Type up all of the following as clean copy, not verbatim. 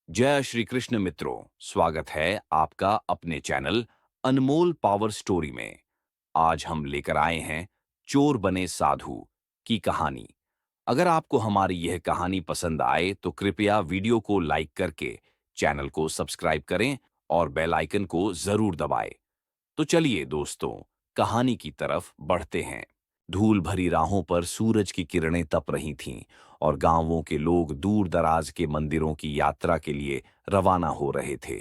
जय श्री कृष्ण मित्रों। स्वागत है आपका अपने चैनल अनमोल पावर स्टोरी में। आज हम लेकर आए हैं चोर बने साधु की कहानी। अगर आपको हमारी यह कहानी पसंद आए तो कृपया वीडियो को लाइक करके चैनल को सब्सक्राइब करें और बेल आइकन को जरूर दबाएं। तो चलिए दोस्तों, कहानी की तरफ बढ़ते हैं। धूल भरी राहों पर सूरज की किरणें तप रही थीं और गांवों के लोग दूर दराज के मंदिरों की यात्रा के लिए रवाना हो रहे थे।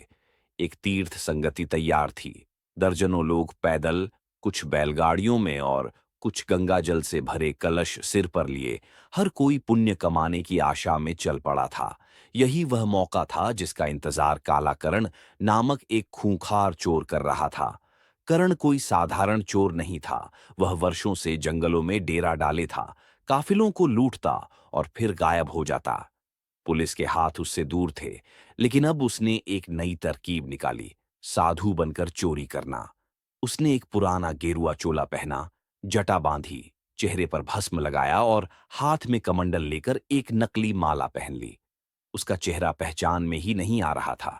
एक तीर्थ संगति तैयार थी। दर्जनों लोग पैदल, कुछ बैलगाड़ियों में और कुछ गंगा जल से भरे कलश सिर पर लिए, हर कोई पुण्य कमाने की आशा में चल पड़ा था। यही वह मौका था जिसका इंतजार काला करण नामक एक खूंखार चोर कर रहा था। करण कोई साधारण चोर नहीं था। वह वर्षों से जंगलों में डेरा डाले था, काफिलों को लूटता और फिर गायब हो जाता। पुलिस के हाथ उससे दूर थे, लेकिन अब उसने एक नई तरकीब निकाली, साधु बनकर चोरी करना। उसने एक पुराना गेरुआ चोला पहना, जटा बांधी, चेहरे पर भस्म लगाया और हाथ में कमंडल लेकर एक नकली माला पहन ली। उसका चेहरा पहचान में ही नहीं आ रहा था।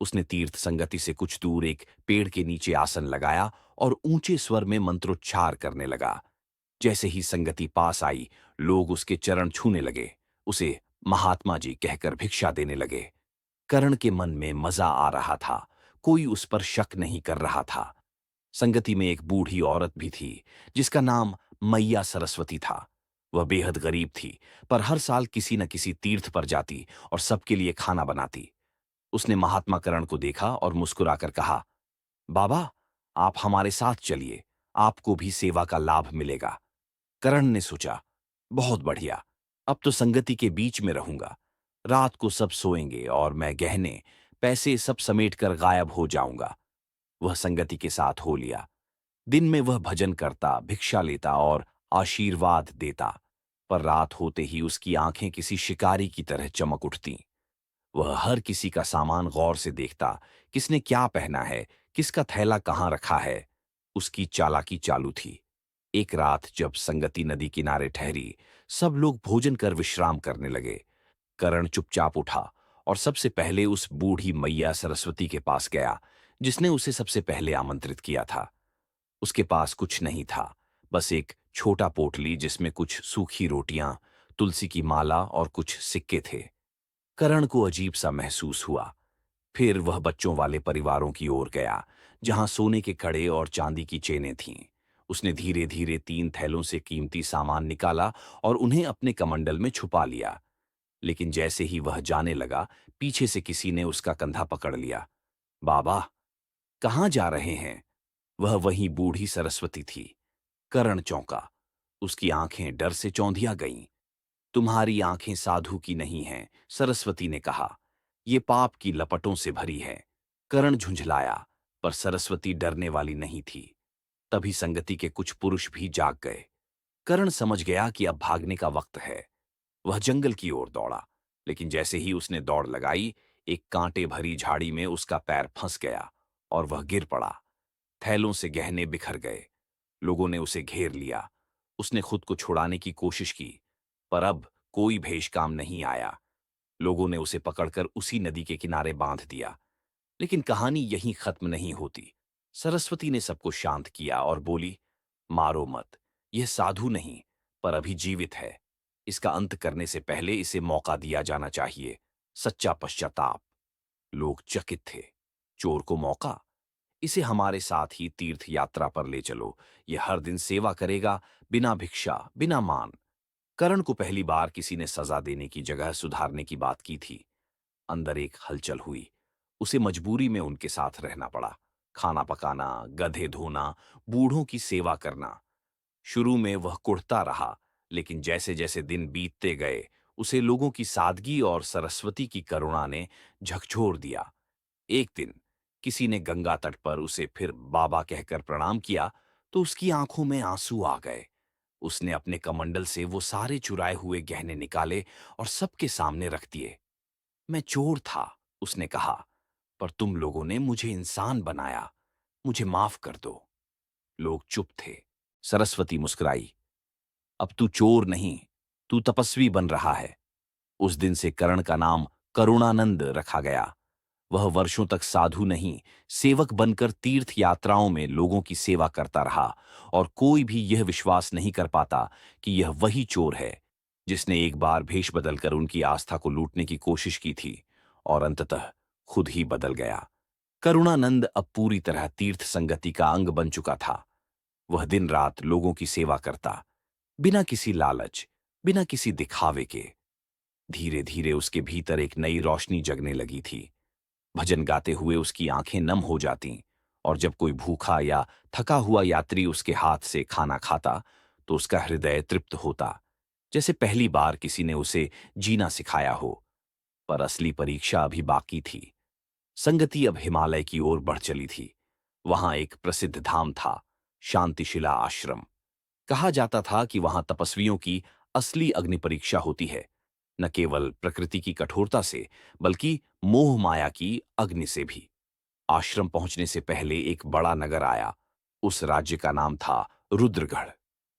उसने तीर्थ संगति से कुछ दूर एक पेड़ के नीचे आसन लगाया और ऊंचे स्वर में मंत्रोच्चार करने लगा। जैसे ही संगति पास आई, लोग उसके चरण छूने लगे, उसे महात्मा जी कहकर भिक्षा देने लगे। कर्ण के मन में मजा आ रहा था। कोई उस पर शक नहीं कर रहा था। संगति में एक बूढ़ी औरत भी थी, जिसका नाम मैया सरस्वती था। वह बेहद गरीब थी, पर हर साल किसी न किसी तीर्थ पर जाती और सबके लिए खाना बनाती। उसने महात्मा करण को देखा और मुस्कुराकर कहा, बाबा, आप हमारे साथ चलिए, आपको भी सेवा का लाभ मिलेगा। करण ने सोचा, बहुत बढ़िया, अब तो संगति के बीच में रहूंगा। रात को सब सोएंगे और मैं गहने पैसे सब समेटकर गायब हो जाऊंगा। वह संगति के साथ हो लिया। दिन में वह भजन करता, भिक्षा लेता और आशीर्वाद देता, पर रात होते ही उसकी आंखें किसी शिकारी की तरह चमक उठतीं। वह हर किसी का सामान गौर से देखता, किसने क्या पहना है, किसका थैला कहाँ रखा है। उसकी चालाकी चालू थी। एक रात जब संगति नदी किनारे ठहरी, सब लोग भोजन कर विश्राम करने लगे। करण चुपचाप उठा और सबसे पहले उस बूढ़ी मैया सरस्वती के पास गया, जिसने उसे सबसे पहले आमंत्रित किया था। उसके पास कुछ नहीं था, बस एक छोटा पोटली जिसमें कुछ सूखी रोटियां, तुलसी की माला और कुछ सिक्के थे। करण को अजीब सा महसूस हुआ। फिर वह बच्चों वाले परिवारों की ओर गया, जहां सोने के कड़े और चांदी की चेनें थीं। उसने धीरे धीरे 3 थैलों से कीमती सामान निकाला और उन्हें अपने कमंडल में छुपा लिया। लेकिन जैसे ही वह जाने लगा, पीछे से किसी ने उसका कंधा पकड़ लिया। बाबा, कहाँ जा रहे हैं? वह वहीं बूढ़ी सरस्वती थी। करण चौंका। उसकी आंखें डर से चौंधिया गईं। तुम्हारी आंखें साधु की नहीं हैं, सरस्वती ने कहा। ये पाप की लपटों से भरी है। करण झुंझलाया, पर सरस्वती डरने वाली नहीं थी। तभी संगति के कुछ पुरुष भी जाग गए। करण समझ गया कि अब भागने का वक्त है। वह जंगल की ओर दौड़ा, लेकिन जैसे ही उसने दौड़ लगाई, एक कांटे भरी झाड़ी में उसका पैर फंस गया और वह गिर पड़ा। थैलों से गहने बिखर गए। लोगों ने उसे घेर लिया। उसने खुद को छुड़ाने की कोशिश की, पर अब कोई भेष काम नहीं आया। लोगों ने उसे पकड़कर उसी नदी के किनारे बांध दिया। लेकिन कहानी यहीं खत्म नहीं होती। सरस्वती ने सबको शांत किया और बोली, मारो मत। यह साधु नहीं, पर अभी जीवित है। इसका अंत करने से पहले इसे मौका दिया जाना चाहिए। सच्चा पश्चाताप। लोग चकित थे। चोर को मौका? इसे हमारे साथ ही तीर्थ यात्रा पर ले चलो। यह हर दिन सेवा करेगा, बिना भिक्षा, बिना मान। करण को पहली बार किसी ने सजा देने की जगह सुधारने की बात की थी। अंदर एक हलचल हुई। उसे मजबूरी में उनके साथ रहना पड़ा। खाना पकाना, गधे धोना, बूढ़ों की सेवा करना। शुरू में वह कुढ़ता रहा, लेकिन जैसे जैसे दिन बीतते गए, उसे लोगों की सादगी और सरस्वती की करुणा ने झकझोर दिया। एक दिन किसी ने गंगा तट पर उसे फिर बाबा कहकर प्रणाम किया, तो उसकी आंखों में आंसू आ गए। उसने अपने कमंडल से वो सारे चुराए हुए गहने निकाले और सबके सामने रख दिए। मैं चोर था, उसने कहा, पर तुम लोगों ने मुझे इंसान बनाया। मुझे माफ कर दो। लोग चुप थे। सरस्वती मुस्कुराई। अब तू चोर नहीं, तू तपस्वी बन रहा है। उस दिन से करण का नाम करुणानंद रखा गया। वह वर्षों तक साधु नहीं, सेवक बनकर तीर्थ यात्राओं में लोगों की सेवा करता रहा, और कोई भी यह विश्वास नहीं कर पाता कि यह वही चोर है जिसने एक बार भेष बदलकर उनकी आस्था को लूटने की कोशिश की थी और अंततः खुद ही बदल गया। करुणानंद अब पूरी तरह तीर्थ संगति का अंग बन चुका था। वह दिन रात लोगों की सेवा करता, बिना किसी लालच, बिना किसी दिखावे के। धीरे धीरे उसके भीतर एक नई रोशनी जगने लगी थी। भजन गाते हुए उसकी आंखें नम हो जातीं, और जब कोई भूखा या थका हुआ यात्री उसके हाथ से खाना खाता तो उसका हृदय तृप्त होता, जैसे पहली बार किसी ने उसे जीना सिखाया हो। पर असली परीक्षा अभी बाकी थी। संगति अब हिमालय की ओर बढ़ चली थी। वहां एक प्रसिद्ध धाम था, शांतिशिला आश्रम। कहा जाता था कि वहां तपस्वियों की असली अग्नि परीक्षा होती है, न केवल प्रकृति की कठोरता से, बल्कि मोह माया की अग्नि से भी। आश्रम पहुंचने से पहले एक बड़ा नगर आया। उस राज्य का नाम था रुद्रगढ़।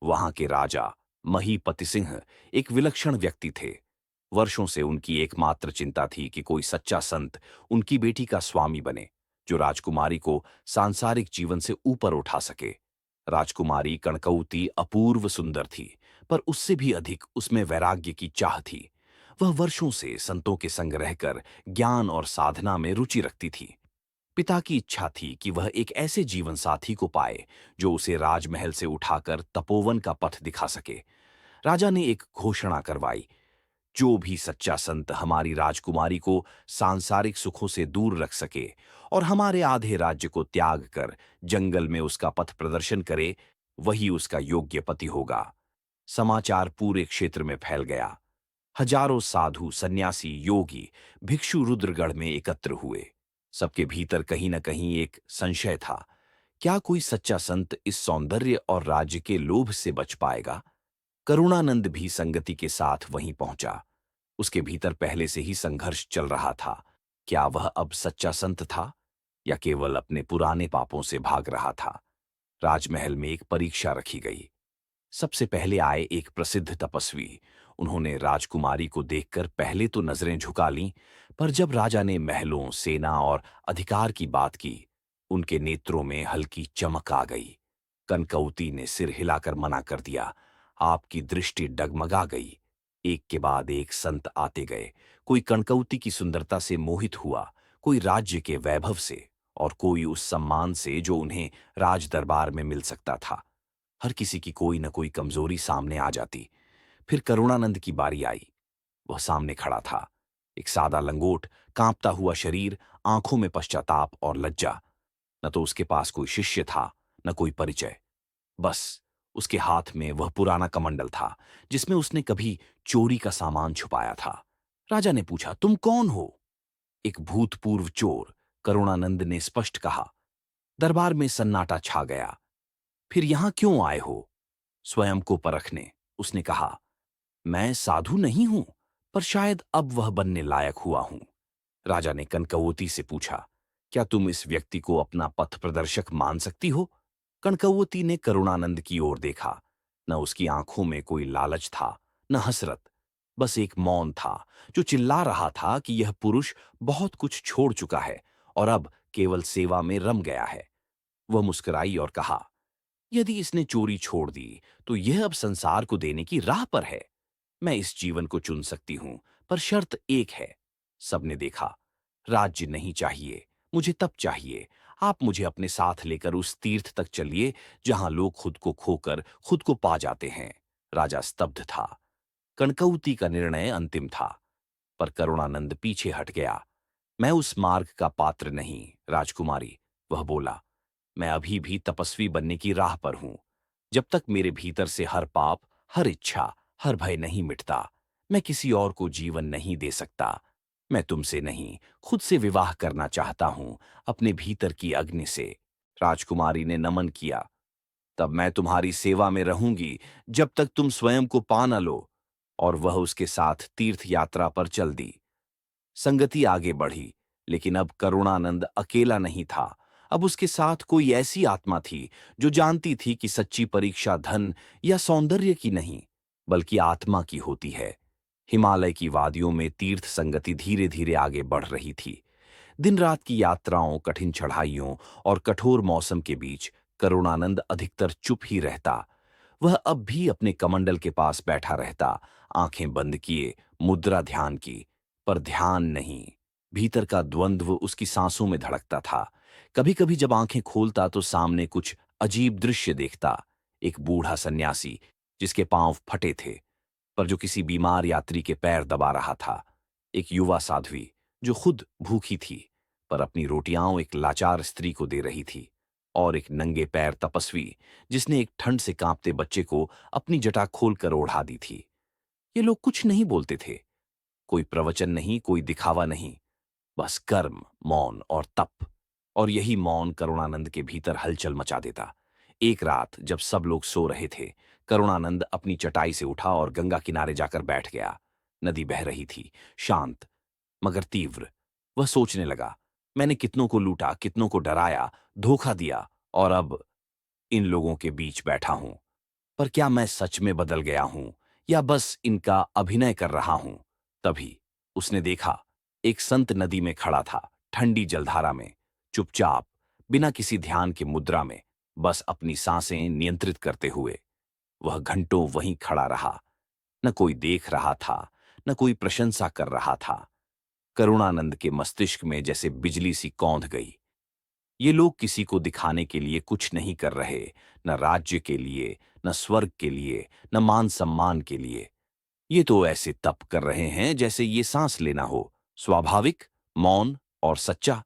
वहां के राजा महीपति सिंह एक विलक्षण व्यक्ति थे। वर्षों से उनकी एकमात्र चिंता थी कि कोई सच्चा संत उनकी बेटी का स्वामी बने, जो राजकुमारी को सांसारिक जीवन से ऊपर उठा सके। राजकुमारी कणकौती अपूर्व सुंदर थी, पर उससे भी अधिक उसमें वैराग्य की चाह थी। वह वर्षों से संतों के संग रहकर ज्ञान और साधना में रुचि रखती थी। पिता की इच्छा थी कि वह एक ऐसे जीवन साथी को पाए जो उसे राजमहल से उठाकर तपोवन का पथ दिखा सके। राजा ने एक घोषणा करवाई, जो भी सच्चा संत हमारी राजकुमारी को सांसारिक सुखों से दूर रख सके और हमारे आधे राज्य को त्याग कर जंगल में उसका पथ प्रदर्शन करे, वही उसका योग्य पति होगा। समाचार पूरे क्षेत्र में फैल गया। हजारों साधु, सन्यासी, योगी, भिक्षु रुद्रगढ़ में एकत्र हुए। सबके भीतर कहीं न कहीं एक संशय था, क्या कोई सच्चा संत इस सौंदर्य और राज्य के लोभ से बच पाएगा? करुणानंद भी संगति के साथ वहीं पहुंचा। उसके भीतर पहले से ही संघर्ष चल रहा था। क्या वह अब सच्चा संत था या केवल अपने पुराने पापों से भाग रहा था? राजमहल में एक परीक्षा रखी गई। सबसे पहले आए एक प्रसिद्ध तपस्वी। उन्होंने राजकुमारी को देखकर पहले तो नजरें झुका लीं, पर जब राजा ने महलों, सेना और अधिकार की बात की, उनके नेत्रों में हल्की चमक आ गई। कनकौती ने सिर हिलाकर मना कर दिया। आपकी दृष्टि डगमगा गई। एक के बाद एक संत आते गए। कोई कनकौती की सुंदरता से मोहित हुआ, कोई राज्य के वैभव से, और कोई उस सम्मान से जो उन्हें राज दरबार में मिल सकता था। हर किसी की कोई न कोई कमजोरी सामने आ जाती। फिर करुणानंद की बारी आई। वह सामने खड़ा था, एक सादा लंगोट, कांपता हुआ शरीर, आंखों में पश्चाताप और लज्जा। न तो उसके पास कोई शिष्य था, न कोई परिचय। बस उसके हाथ में वह पुराना कमंडल था जिसमें उसने कभी चोरी का सामान छुपाया था। राजा ने पूछा, तुम कौन हो? एक भूतपूर्व चोर, करुणानंद ने स्पष्ट कहा। दरबार में सन्नाटा छा गया। फिर यहां क्यों आए हो? स्वयं को परखने, उसने कहा। मैं साधु नहीं हूं, पर शायद अब वह बनने लायक हुआ हूं। राजा ने कनकवती से पूछा, क्या तुम इस व्यक्ति को अपना पथ प्रदर्शक मान सकती हो? कनकवती ने करुणानंद की ओर देखा। न उसकी आंखों में कोई लालच था, न हसरत। बस एक मौन था जो चिल्ला रहा था कि यह पुरुष बहुत कुछ छोड़ चुका है और अब केवल सेवा में रम गया है। वह मुस्कुराई और कहा, यदि इसने चोरी छोड़ दी तो यह अब संसार को देने की राह पर है। मैं इस जीवन को चुन सकती हूं, पर शर्त एक है। सबने देखा। राज्य नहीं चाहिए, मुझे तप चाहिए। आप मुझे अपने साथ लेकर उस तीर्थ तक चलिए जहां लोग खुद को खोकर खुद को पा जाते हैं। राजा स्तब्ध था। कनकौती का निर्णय अंतिम था, पर करुणानंद पीछे हट गया। मैं उस मार्ग का पात्र नहीं, राजकुमारी, वह बोला। मैं अभी भी तपस्वी बनने की राह पर हूं। जब तक मेरे भीतर से हर पाप, हर इच्छा, हर भय नहीं मिटता, मैं किसी और को जीवन नहीं दे सकता। मैं तुमसे नहीं, खुद से विवाह करना चाहता हूं, अपने भीतर की अग्नि से। राजकुमारी ने नमन किया। तब मैं तुम्हारी सेवा में रहूंगी जब तक तुम स्वयं को पा न लो। और वह उसके साथ तीर्थ यात्रा पर चल दी। संगति आगे बढ़ी, लेकिन अब करुणानंद अकेला नहीं था। अब उसके साथ कोई ऐसी आत्मा थी जो जानती थी कि सच्ची परीक्षा धन या सौंदर्य की नहीं, बल्कि आत्मा की होती है। हिमालय की वादियों में तीर्थ संगति धीरे धीरे आगे बढ़ रही थी। दिन रात की यात्राओं, कठिन चढ़ाइयों और कठोर मौसम के बीच करुणानंद अधिकतर चुप ही रहता। वह अब भी अपने कमंडल के पास बैठा रहता, आंखें बंद किए, मुद्रा ध्यान की। पर ध्यान नहीं, भीतर का द्वंद्व उसकी सांसों में धड़कता था। कभी कभी जब आंखें खोलता तो सामने कुछ अजीब दृश्य देखता। एक बूढ़ा सन्यासी जिसके पांव फटे थे, पर जो किसी बीमार यात्री के पैर दबा रहा था। एक युवा साध्वी जो खुद भूखी थी, पर अपनी रोटियां एक लाचार स्त्री को दे रही थी। और एक नंगे पैर तपस्वी जिसने एक ठंड से कांपते बच्चे को अपनी जटा खोलकर ओढ़ा दी थी। ये लोग कुछ नहीं बोलते थे, कोई प्रवचन नहीं, कोई दिखावा नहीं, बस कर्म, मौन और तप। और यही मौन करुणानंद के भीतर हलचल मचा देता। एक रात जब सब लोग सो रहे थे, करुणानंद अपनी चटाई से उठा और गंगा किनारे जाकर बैठ गया। नदी बह रही थी, शांत मगर तीव्र। वह सोचने लगा, मैंने कितनों को लूटा, कितनों को डराया, धोखा दिया, और अब इन लोगों के बीच बैठा हूं। पर क्या मैं सच में बदल गया हूं या बस इनका अभिनय कर रहा हूं? तभी उसने देखा, एक संत नदी में खड़ा था, ठंडी जलधारा में, चुपचाप, बिना किसी ध्यान की मुद्रा में, बस अपनी सांसें नियंत्रित करते हुए। वह घंटों वहीं खड़ा रहा। न कोई देख रहा था, न कोई प्रशंसा कर रहा था। करुणानंद के मस्तिष्क में जैसे बिजली सी कौंध गई। ये लोग किसी को दिखाने के लिए कुछ नहीं कर रहे, न राज्य के लिए, न स्वर्ग के लिए, न मान सम्मान के लिए। ये तो ऐसे तप कर रहे हैं जैसे ये सांस लेना हो, स्वाभाविक, मौन और सच्चा।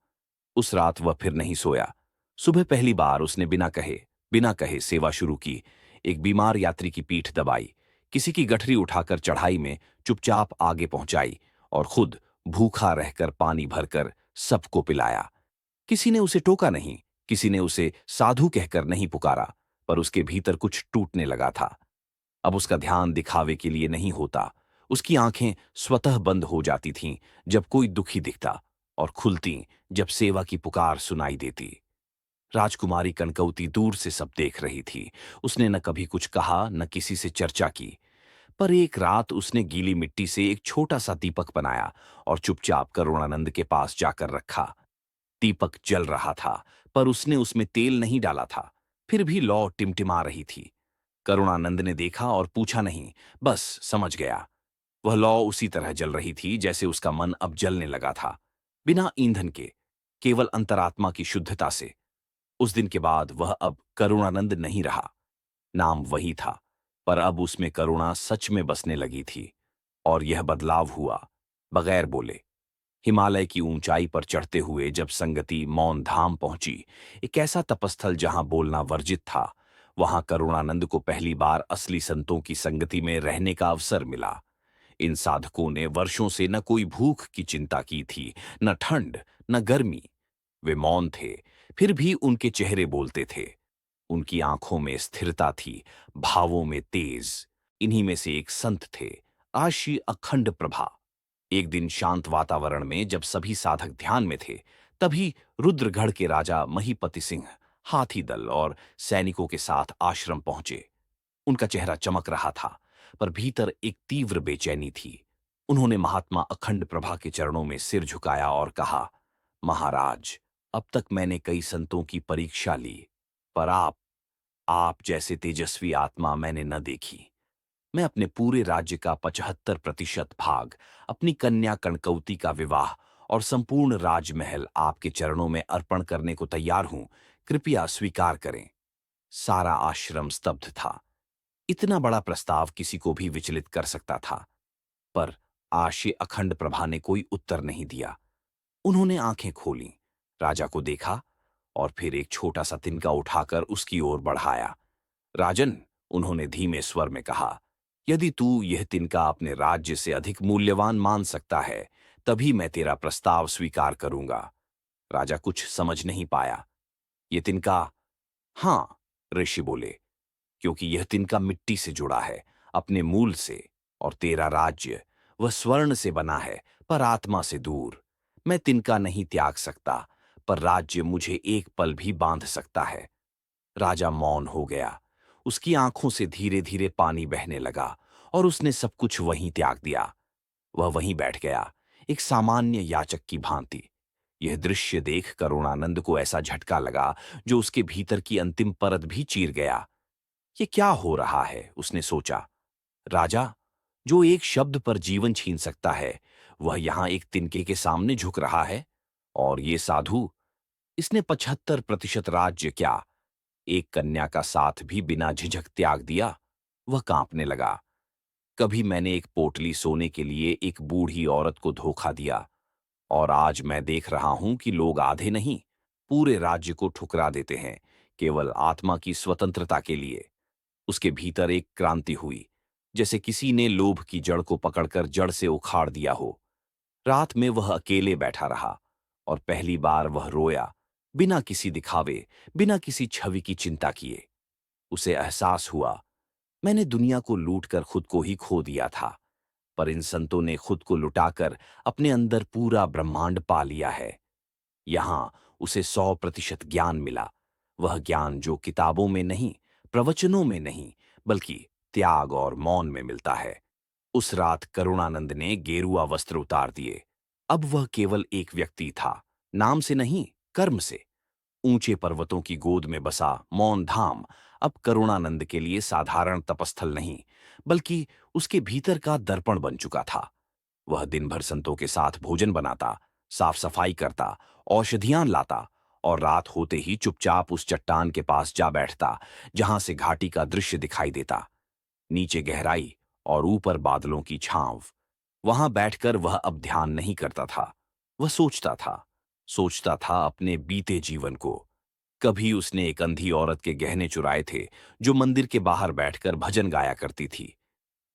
उस रात वह फिर नहीं सोया। सुबह पहली बार उसने बिना कहे सेवा शुरू की। एक बीमार यात्री की पीठ दबाई, किसी की गठरी उठाकर चढ़ाई में चुपचाप आगे पहुंचाई, और खुद भूखा रहकर पानी भरकर सबको पिलाया। किसी ने उसे टोका नहीं, किसी ने उसे साधु कहकर नहीं पुकारा, पर उसके भीतर कुछ टूटने लगा था। अब उसका ध्यान दिखावे के लिए नहीं होता। उसकी आंखें स्वतः बंद हो जाती थीं जब कोई दुखी दिखता, और खुलती जब सेवा की पुकार सुनाई देती। राजकुमारी कनकौती दूर से सब देख रही थी। उसने न कभी कुछ कहा, न किसी से चर्चा की। पर एक रात उसने गीली मिट्टी से एक छोटा सा दीपक बनाया और चुपचाप करुणानंद के पास जाकर रखा। दीपक जल रहा था, पर उसने उसमें तेल नहीं डाला था। फिर भी लौ टिमटिमा रही थी। करुणानंद ने देखा और पूछा नहीं, बस समझ गया। वह लौ उसी तरह जल रही थी जैसे उसका मन अब जलने लगा था, बिना ईंधन के, केवल अंतरात्मा की शुद्धता से। उस दिन के बाद वह अब करुणानंद नहीं रहा। नाम वही था, पर अब उसमें करुणा सच में बसने लगी थी। और यह बदलाव हुआ बगैर बोले। हिमालय की ऊंचाई पर चढ़ते हुए जब संगति मौन धाम पहुंची, एक ऐसा तपस्थल जहां बोलना वर्जित था, वहां करुणानंद को पहली बार असली संतों की संगति में रहने का अवसर मिला। इन साधकों ने वर्षों से न कोई भूख की चिंता की थी, न ठंड, न गर्मी। वे मौन थे, फिर भी उनके चेहरे बोलते थे। उनकी आंखों में स्थिरता थी, भावों में तेज। इन्हीं में से एक संत थे, आशी अखंड प्रभा। एक दिन शांत वातावरण में जब सभी साधक ध्यान में थे, तभी रुद्रगढ़ के राजा महीपति सिंह हाथी दल और सैनिकों के साथ आश्रम पहुंचे। उनका चेहरा चमक रहा था, पर भीतर एक तीव्र बेचैनी थी। उन्होंने महात्मा अखंड प्रभा के चरणों में सिर झुकाया और कहा, महाराज, अब तक मैंने कई संतों की परीक्षा ली, पर आप जैसे तेजस्वी आत्मा मैंने न देखी। मैं अपने पूरे राज्य का 75% भाग, अपनी कन्या कनकौती का विवाह और संपूर्ण राजमहल आपके चरणों में अर्पण करने को तैयार हूं। कृपया स्वीकार करें। सारा आश्रम स्तब्ध था। इतना बड़ा प्रस्ताव किसी को भी विचलित कर सकता था, पर आशी अखंड प्रभा ने कोई उत्तर नहीं दिया। उन्होंने आंखें खोलीं, राजा को देखा, और फिर एक छोटा सा तिनका उठाकर उसकी ओर बढ़ाया। राजन, उन्होंने धीमे स्वर में कहा, यदि तू यह तिनका अपने राज्य से अधिक मूल्यवान मान सकता है, तभी मैं तेरा प्रस्ताव स्वीकार करूंगा। राजा कुछ समझ नहीं पाया। ये तिनका? हाँ, ऋषि बोले, क्योंकि यह तिनका मिट्टी से जुड़ा है, अपने मूल से। और तेरा राज्य, वह स्वर्ण से बना है, पर आत्मा से दूर। मैं तिनका नहीं त्याग सकता, पर राज्य मुझे एक पल भी बांध सकता है। राजा मौन हो गया। उसकी आंखों से धीरे धीरे पानी बहने लगा, और उसने सब कुछ वहीं त्याग दिया। वह वहीं बैठ गया, एक सामान्य याचक की भांति। यह दृश्य देख करुणानंद को ऐसा झटका लगा जो उसके भीतर की अंतिम परत भी चीर गया। ये क्या हो रहा है, उसने सोचा। राजा, जो एक शब्द पर जीवन छीन सकता है, वह यहां एक तिनके के सामने झुक रहा है। और ये साधु, इसने 75% राज्य क्या, एक कन्या का साथ भी बिना झिझक त्याग दिया। वह कांपने लगा। कभी मैंने एक पोटली सोने के लिए एक बूढ़ी औरत को धोखा दिया, और आज मैं देख रहा हूं कि लोग आधे नहीं, पूरे राज्य को ठुकरा देते हैं, केवल आत्मा की स्वतंत्रता के लिए। उसके भीतर एक क्रांति हुई, जैसे किसी ने लोभ की जड़ को पकड़कर जड़ से उखाड़ दिया हो। रात में वह अकेले बैठा रहा, और पहली बार वह रोया, बिना किसी दिखावे, बिना किसी छवि की चिंता किए। उसे एहसास हुआ, मैंने दुनिया को लूटकर खुद को ही खो दिया था, पर इन संतों ने खुद को लुटाकर अपने अंदर पूरा ब्रह्मांड पा लिया है। यहां उसे 100% ज्ञान मिला, वह ज्ञान जो किताबों में नहीं, प्रवचनों में नहीं, बल्कि त्याग और मौन में मिलता है। उस रात करुणानंद ने गेरुआ वस्त्र उतार दिए। अब वह केवल एक व्यक्ति था, नाम से नहीं, कर्म से। ऊंचे पर्वतों की गोद में बसा मौन धाम अब करुणानंद के लिए साधारण तपस्थल नहीं, बल्कि उसके भीतर का दर्पण बन चुका था। वह दिन भर संतों के साथ भोजन बनाता, साफ सफाई करता, औषधियां लाता, और रात होते ही चुपचाप उस चट्टान के पास जा बैठता जहां से घाटी का दृश्य दिखाई देता। नीचे गहराई और ऊपर बादलों की छांव। वहां बैठकर वह अब ध्यान नहीं करता था, वह सोचता था अपने बीते जीवन को। कभी उसने एक अंधी औरत के गहने चुराए थे, जो मंदिर के बाहर बैठकर भजन गाया करती थी।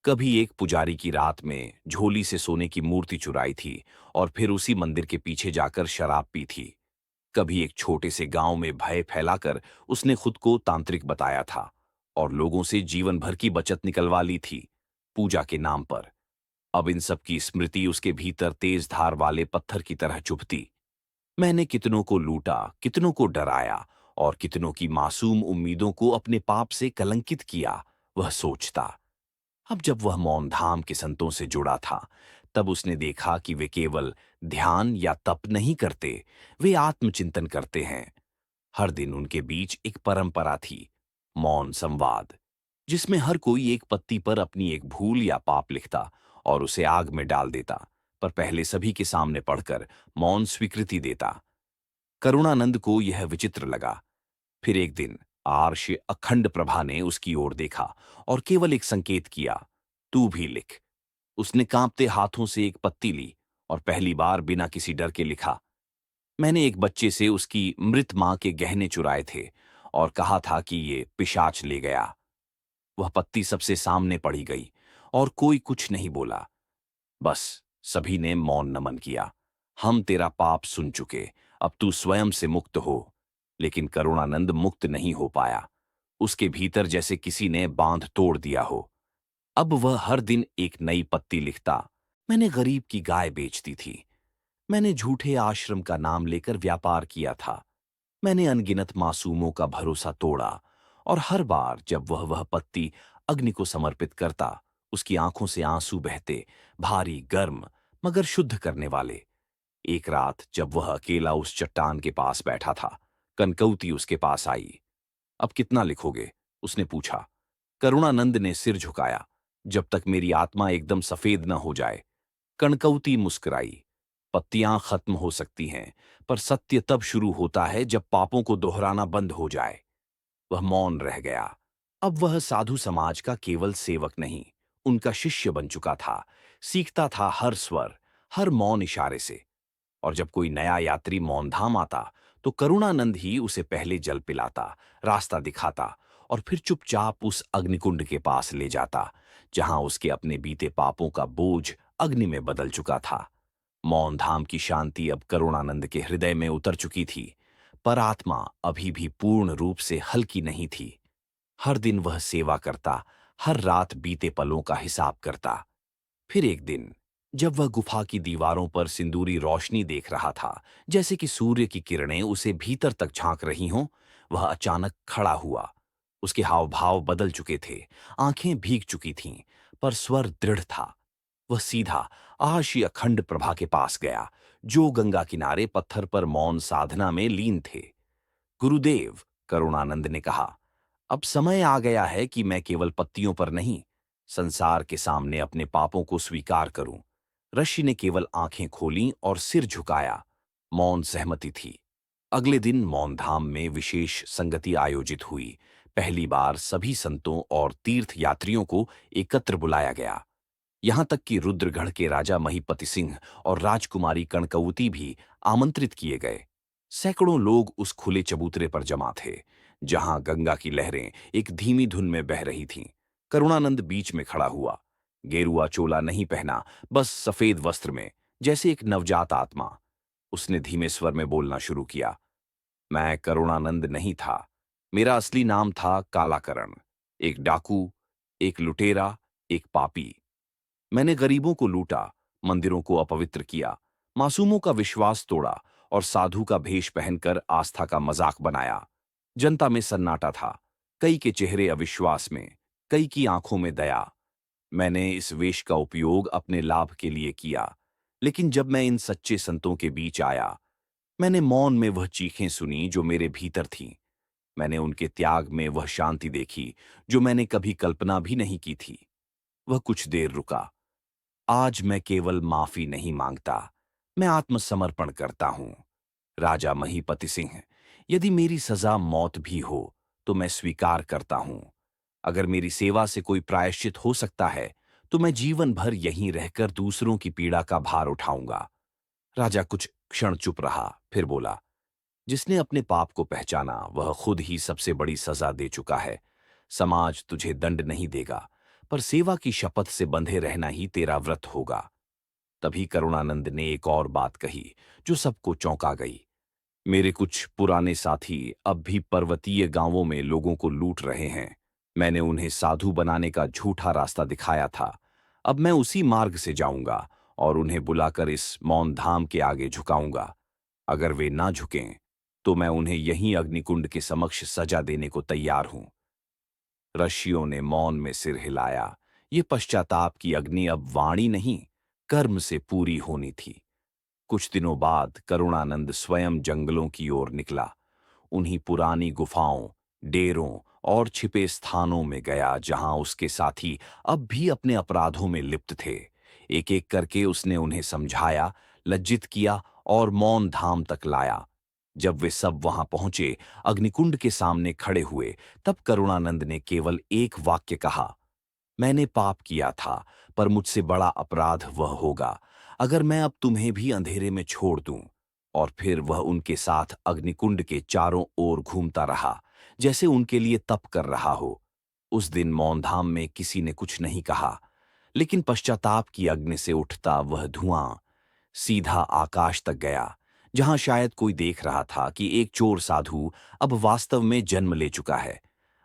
कभी एक पुजारी की रात में झोली से सोने की मूर्ति चुराई थी, और फिर उसी मंदिर के पीछे जाकर शराब पी थी। कभी एक छोटे से गांव में भय फैलाकर उसने खुद को तांत्रिक बताया था, और लोगों से जीवन भर की बचत निकलवा ली थी, पूजा के नाम पर। अब इन सब की स्मृति उसके भीतर तेज धार वाले पत्थर की तरह चुभती। मैंने कितनों को लूटा, कितनों को डराया, और कितनों की मासूम उम्मीदों को अपने पाप से कलंकित किया, वह सोचता। अब जब वह मौन धाम के संतों से जुड़ा था, तब उसने देखा कि वे केवल ध्यान या तप नहीं करते, वे आत्मचिंतन करते हैं। हर दिन उनके बीच एक परंपरा थी, मौन संवाद, जिसमें हर कोई एक पत्ती पर अपनी एक भूल या पाप लिखता और उसे आग में डाल देता, पर पहले सभी के सामने पढ़कर मौन स्वीकृति देता। करुणानंद को यह विचित्र लगा। फिर एक दिन आर्ष अखंड प्रभा ने उसकी ओर देखा और केवल एक संकेत किया, तू भी लिख। उसने कांपते हाथों से एक पत्ती ली और पहली बार बिना किसी डर के लिखा, मैंने एक बच्चे से उसकी मृत मां के गहने चुराए थे और कहा था कि ये पिशाच ले गया। वह पत्ती सबसे सामने पड़ी गई और कोई कुछ नहीं बोला। बस सभी ने मौन नमन किया। हम तेरा पाप सुन चुके, अब तू स्वयं से मुक्त हो। लेकिन करुणानंद मुक्त नहीं हो पाया। उसके भीतर जैसे किसी ने बांध तोड़ दिया हो। अब वह हर दिन एक नई पत्ती लिखता। मैंने गरीब की गाय बेच दी थी। मैंने झूठे आश्रम का नाम लेकर व्यापार किया था। मैंने अनगिनत मासूमों का भरोसा तोड़ा। और हर बार जब वह पत्ती अग्नि को समर्पित करता, उसकी आंखों से आंसू बहते, भारी, गर्म, मगर शुद्ध करने वाले। एक रात जब वह अकेला उस चट्टान के पास बैठा था, कनकौती उसके पास आई। अब कितना लिखोगे? उसने पूछा। करुणानंद ने सिर झुकाया। जब तक मेरी आत्मा एकदम सफेद न हो जाए। कनकौती मुस्कुराई। पत्तियां खत्म हो सकती हैं, पर सत्य तब शुरू होता है जब पापों को दोहराना बंद हो जाए। वह मौन रह गया। अब वह साधु समाज का केवल सेवक नहीं, उनका शिष्य बन चुका था। सीखता था हर स्वर, हर मौन इशारे से। और जब कोई नया यात्री मौनधाम आता, तो करुणानंद ही उसे पहले जल पिलाता, रास्ता दिखाता, और फिर चुपचाप उस अग्निकुंड के पास ले जाता, जहां उसके अपने बीते पापों का बोझ अग्नि में बदल चुका था। मौनधाम की शांति अब करुणानंद के हृदय में उतर चुकी थी, पर आत्मा अभी भी पूर्ण रूप से हल्की नहीं थी। हर दिन वह सेवा करता, हर रात बीते पलों का हिसाब करता। फिर एक दिन जब वह गुफा की दीवारों पर सिंदूरी रोशनी देख रहा था, जैसे कि सूर्य की किरणें उसे भीतर तक झांक रही हों, वह अचानक खड़ा हुआ। उसके हाव भाव बदल चुके थे, आंखें भीग चुकी थीं, पर स्वर दृढ़ था। वह सीधा, आशी अखंड प्रभा के पास गया, जो गंगा किनारे पत्थर पर मौन साधना में लीन थे। गुरुदेव, करुणानंद ने कहा, अब समय आ गया है कि मैं केवल पत्तियों पर नहीं, संसार के सामने अपने पापों को स्वीकार करूं। ऋषि ने केवल आंखें खोलीं और सिर झुकाया। मौन सहमति थी। अगले दिन मौन धाम में विशेष संगति आयोजित हुई। पहली बार सभी संतों और तीर्थ यात्रियों को एकत्र बुलाया गया। यहां तक कि रुद्रगढ़ के राजा महीपति सिंह और राजकुमारी कणकवती भी आमंत्रित किए गए। सैकड़ों लोग उस खुले चबूतरे पर जमा थे, जहां गंगा की लहरें एक धीमी धुन में बह रही थीं। करुणानंद बीच में खड़ा हुआ। गेरुआ चोला नहीं पहना, बस सफेद वस्त्र में, जैसे एक नवजात आत्मा। उसने धीमे स्वर में बोलना शुरू किया। मैं करुणानंद नहीं था। मेरा असली नाम था कालाकरण। एक डाकू, एक लुटेरा, एक पापी। मैंने गरीबों को लूटा, मंदिरों को अपवित्र किया, मासूमों का विश्वास तोड़ा और साधु का भेष पहनकर आस्था का मजाक बनाया। जनता में सन्नाटा था। कई के चेहरे अविश्वास में, कई की आंखों में दया। मैंने इस वेश का उपयोग अपने लाभ के लिए किया। लेकिन जब मैं इन सच्चे संतों के बीच आया, मैंने मौन में वह चीखें सुनी जो मेरे भीतर थीं। मैंने उनके त्याग में वह शांति देखी जो मैंने कभी कल्पना भी नहीं की थी। वह कुछ देर रुका। आज मैं केवल माफी नहीं मांगता, मैं आत्मसमर्पण करता हूं। राजा महीपति सिंह, यदि मेरी सजा मौत भी हो तो मैं स्वीकार करता हूं। अगर मेरी सेवा से कोई प्रायश्चित हो सकता है तो मैं जीवन भर यहीं रहकर दूसरों की पीड़ा का भार उठाऊंगा। राजा कुछ क्षण चुप रहा, फिर बोला, जिसने अपने पाप को पहचाना वह खुद ही सबसे बड़ी सजा दे चुका है। समाज तुझे दंड नहीं देगा, पर सेवा की शपथ से बंधे रहना ही तेरा व्रत होगा। तभी करुणानंद ने एक और बात कही जो सबको चौंका गई। मेरे कुछ पुराने साथी अब भी पर्वतीय गांवों में लोगों को लूट रहे हैं। मैंने उन्हें साधु बनाने का झूठा रास्ता दिखाया था। अब मैं उसी मार्ग से जाऊंगा और उन्हें बुलाकर इस मौन धाम के आगे झुकाऊंगा। अगर वे ना झुकें तो मैं उन्हें यहीं अग्निकुंड के समक्ष सजा देने को तैयार हूं। ऋषियों ने मौन में सिर हिलाया। ये पश्चाताप की अग्नि अब वाणी नहीं, कर्म से पूरी होनी थी। कुछ दिनों बाद करुणानंद स्वयं जंगलों की ओर निकला। उन्हीं पुरानी गुफाओं, डेरों और छिपे स्थानों में गया जहां उसके साथी अब भी अपने अपराधों में लिप्त थे। एक एक करके उसने उन्हें समझाया, लज्जित किया और मौन धाम तक लाया। जब वे सब वहां पहुंचे, अग्निकुंड के सामने खड़े हुए, तब करुणानंद ने केवल एक वाक्य कहा, मैंने पाप किया था, पर मुझसे बड़ा अपराध वह होगा अगर मैं अब तुम्हें भी अंधेरे में छोड़ दूं। और फिर वह उनके साथ अग्निकुंड के चारों ओर घूमता रहा, जैसे उनके लिए तप कर रहा हो। उस दिन मौनधाम में किसी ने कुछ नहीं कहा, लेकिन पश्चाताप की अग्नि से उठता वह धुआं सीधा आकाश तक गया, जहां शायद कोई देख रहा था कि एक चोर साधु अब वास्तव में जन्म ले चुका है।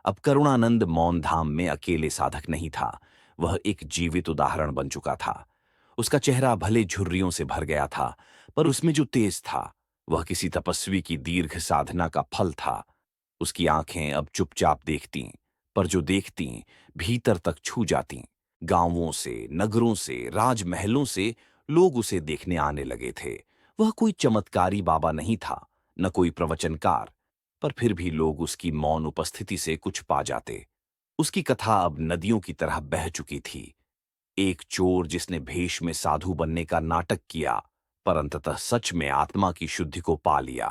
अब करुणानंद मौन धाम में अकेले साधक नहीं था, वह एक जीवित उदाहरण बन चुका था। उसका चेहरा भले झुर्रियों से भर गया था, पर उसमें जो तेज था वह किसी तपस्वी की दीर्घ साधना का फल था। उसकी आंखें अब चुपचाप देखतीं, पर जो देखतीं भीतर तक छू जातीं। गांवों से, नगरों से, राजमहलों से लोग उसे देखने आने लगे थे। वह कोई चमत्कारी बाबा नहीं था, न कोई प्रवचनकार, पर फिर भी लोग उसकी मौन उपस्थिति से कुछ पा जाते। उसकी कथा अब नदियों की तरह बह चुकी थी। एक चोर जिसने भेष में साधु बनने का नाटक किया, पर अंततः सच में आत्मा की शुद्धि को पा लिया।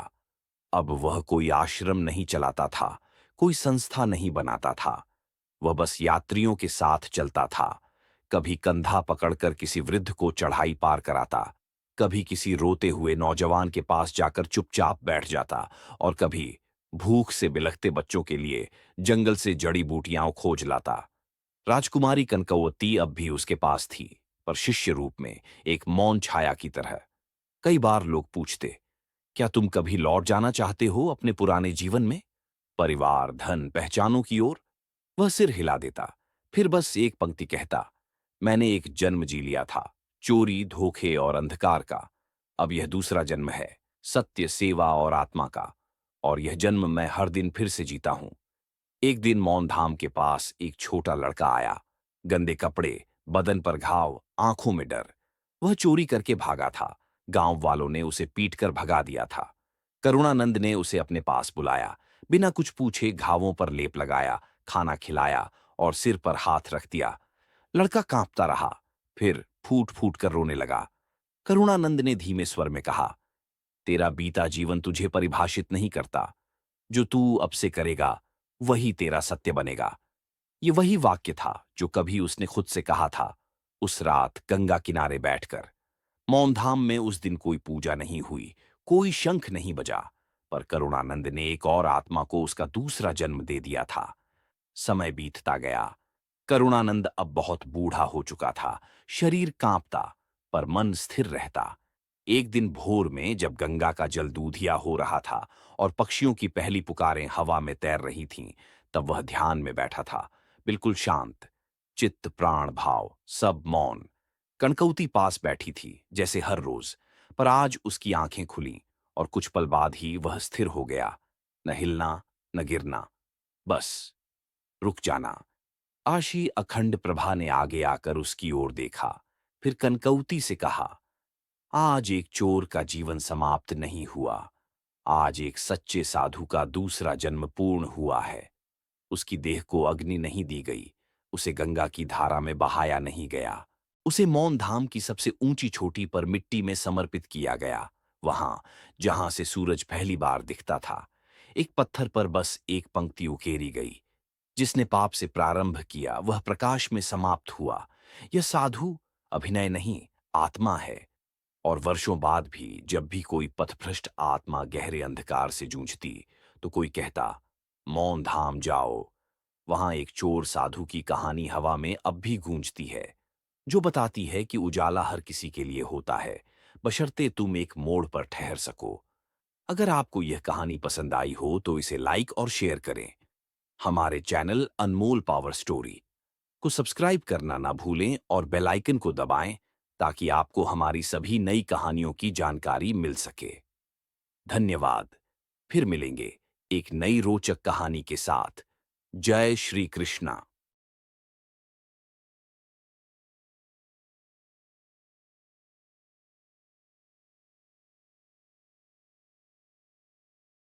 अब वह कोई आश्रम नहीं चलाता था, कोई संस्था नहीं बनाता था। वह बस यात्रियों के साथ चलता था। कभी कंधा पकड़कर किसी वृद्ध को चढ़ाई पार कराता, कभी किसी रोते हुए नौजवान के पास जाकर चुपचाप बैठ जाता, और कभी भूख से बिलखते बच्चों के लिए जंगल से जड़ी बूटियां खोज लाता। राजकुमारी कनकवती अब भी उसके पास थी, पर शिष्य रूप में, एक मौन छाया की तरह। कई बार लोग पूछते, क्या तुम कभी लौट जाना चाहते हो अपने पुराने जीवन में, परिवार, धन, पहचानों की ओर? वह सिर हिला देता, फिर बस एक पंक्ति कहता, मैंने एक जन्म जी लिया था, चोरी, धोखे और अंधकार का। अब यह दूसरा जन्म है, सत्य, सेवा और आत्मा का। और यह जन्म मैं हर दिन फिर से जीता हूं। एक दिन मौन धाम के पास एक छोटा लड़का आया। गंदे कपड़े, बदन पर घाव, आंखों में डर। वह चोरी करके भागा था। गांव वालों ने उसे पीटकर भगा दिया था। करुणानंद ने उसे अपने पास बुलाया, बिना कुछ पूछे घावों पर लेप लगाया, खाना खिलाया और सिर पर हाथ रख दिया। लड़का कांपता रहा, फिर फूट फूट कर रोने लगा। करुणानंद ने धीमे स्वर में कहा, तेरा बीता जीवन तुझे परिभाषित नहीं करता। जो तू अब से करेगा वही तेरा सत्य बनेगा। ये वही वाक्य था जो कभी उसने खुद से कहा था, उस रात गंगा किनारे बैठकर। मौनधाम में उस दिन कोई पूजा नहीं हुई, कोई शंख नहीं बजा, पर करुणानंद ने एक और आत्मा को उसका दूसरा जन्म दे दिया था। समय बीतता गया। करुणानंद अब बहुत बूढ़ा हो चुका था। शरीर कांपता, पर मन स्थिर रहता। एक दिन भोर में जब गंगा का जल दूधिया हो रहा था और पक्षियों की पहली पुकारें हवा में तैर रही थीं, तब वह ध्यान में बैठा था, बिल्कुल शांत। चित्त, प्राण, भाव सब मौन। कनकौती पास बैठी थी जैसे हर रोज, पर आज उसकी आंखें खुलीं और कुछ पल बाद ही वह स्थिर हो गया। न हिलना, न गिरना, बस रुक जाना। आशी अखंड प्रभा ने आगे आकर उसकी ओर देखा, फिर कनकौती से कहा, आज एक चोर का जीवन समाप्त नहीं हुआ, आज एक सच्चे साधु का दूसरा जन्म पूर्ण हुआ है। उसकी देह को अग्नि नहीं दी गई, उसे गंगा की धारा में बहाया नहीं गया, उसे मौन धाम की सबसे ऊंची चोटी पर मिट्टी में समर्पित किया गया, वहां जहां से सूरज पहली बार दिखता था। एक पत्थर पर बस एक पंक्ति उकेरी गई, जिसने पाप से प्रारंभ किया वह प्रकाश में समाप्त हुआ। यह साधु अभिनय नहीं, आत्मा है। और वर्षों बाद भी जब भी कोई पथभ्रष्ट आत्मा गहरे अंधकार से जूझती, तो कोई कहता, मौन धाम जाओ। वहां एक चोर साधु की कहानी हवा में अब भी गूंजती है, जो बताती है कि उजाला हर किसी के लिए होता है, बशर्ते तुम एक मोड़ पर ठहर सको। अगर आपको यह कहानी पसंद आई हो तो इसे लाइक और शेयर करें। हमारे चैनल अनमोल पावर स्टोरी को सब्सक्राइब करना ना भूलें और बेल आइकन को दबाएं, ताकि आपको हमारी सभी नई कहानियों की जानकारी मिल सके। धन्यवाद। फिर मिलेंगे एक नई रोचक कहानी के साथ। जय श्री कृष्णा।